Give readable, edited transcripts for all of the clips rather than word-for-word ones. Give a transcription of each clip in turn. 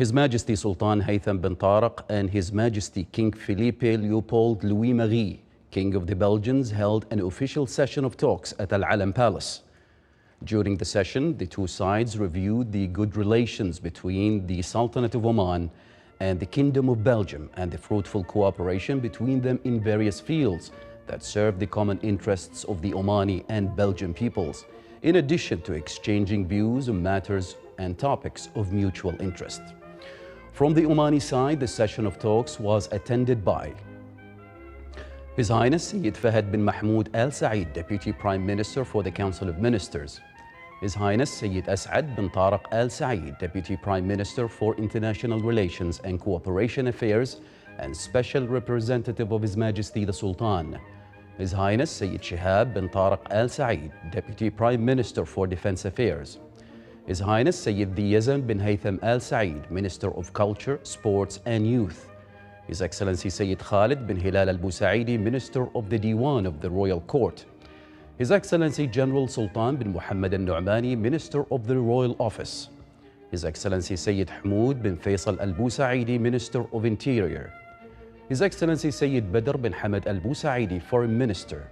His Majesty Sultan Haitham bin Tarik and His Majesty King Phillippe Leopold Louis-Marie, King of the Belgians, held an official session of talks at Al Alam Palace. During the session, the two sides reviewed the good relations between the Sultanate of Oman and the Kingdom of Belgium and the fruitful cooperation between them in various fields that serve the common interests of the Omani and Belgian peoples, in addition to exchanging views on matters and topics of mutual interest. From the Omani side, the session of talks was attended by His Highness Sayyid Fahad bin Mahmoud Al Saeed, Deputy Prime Minister for the Council of Ministers. His Highness Sayyid As'ad bin Tarik Al Saeed, Deputy Prime Minister for International Relations and Cooperation Affairs and Special Representative of His Majesty the Sultan. His Highness Sayyid Shihab bin Tarik Al Saeed, Deputy Prime Minister for Defense Affairs. His Highness Sayyid Yazan bin Haitham Al Saeed, Minister of Culture, Sports and Youth. His Excellency Sayyid Khalid bin Hilal Al Busaidi, Minister of the Diwan of the Royal Court. His Excellency General Sultan bin Muhammad Al Nu'mani, Minister of the Royal Office. His Excellency Sayyid Hamoud bin Faisal Al Busaidi, Minister of Interior. His Excellency Sayyid Badr bin Hamad Al Busaidi, Foreign Minister.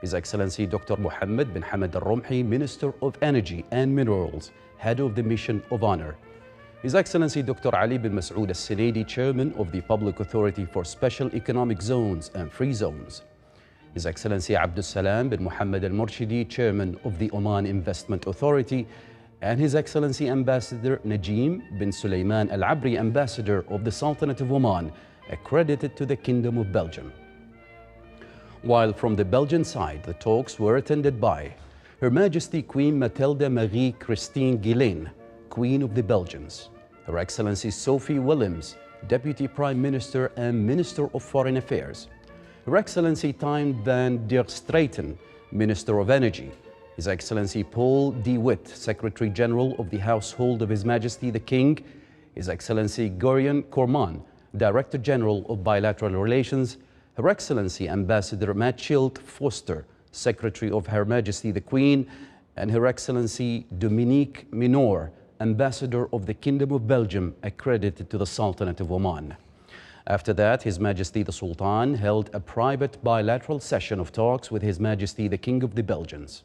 His Excellency Dr. Muhammad bin Hamad Al Rumhi, Minister of Energy and Minerals, Head of the Mission of Honor. His Excellency Dr. Ali bin Masoud Al Sinadi, Chairman of the Public Authority for Special Economic Zones and Free Zones. His Excellency Abdul Salam bin Muhammad Al Murshidi, Chairman of the Oman Investment Authority, and His Excellency Ambassador Najim bin Sulaiman Al Abri, Ambassador of the Sultanate of Oman, accredited to the Kingdom of Belgium. While from the Belgian side, the talks were attended by Her Majesty Queen Mathilde Marie Christine Guillain, Queen of the Belgians, Her Excellency Sophie Willems, Deputy Prime Minister and Minister of Foreign Affairs, Her Excellency Tijn van der Straeten, Minister of Energy, His Excellency Paul de Witt, Secretary General of the Household of His Majesty the King, His Excellency Gorian Korman, Director General of Bilateral Relations, Her Excellency Ambassador Mathilde Foster, Secretary of Her Majesty the Queen, and Her Excellency Dominique Minor, Ambassador of the Kingdom of Belgium, accredited to the Sultanate of Oman. After that, His Majesty the Sultan held a private bilateral session of talks with His Majesty the King of the Belgians.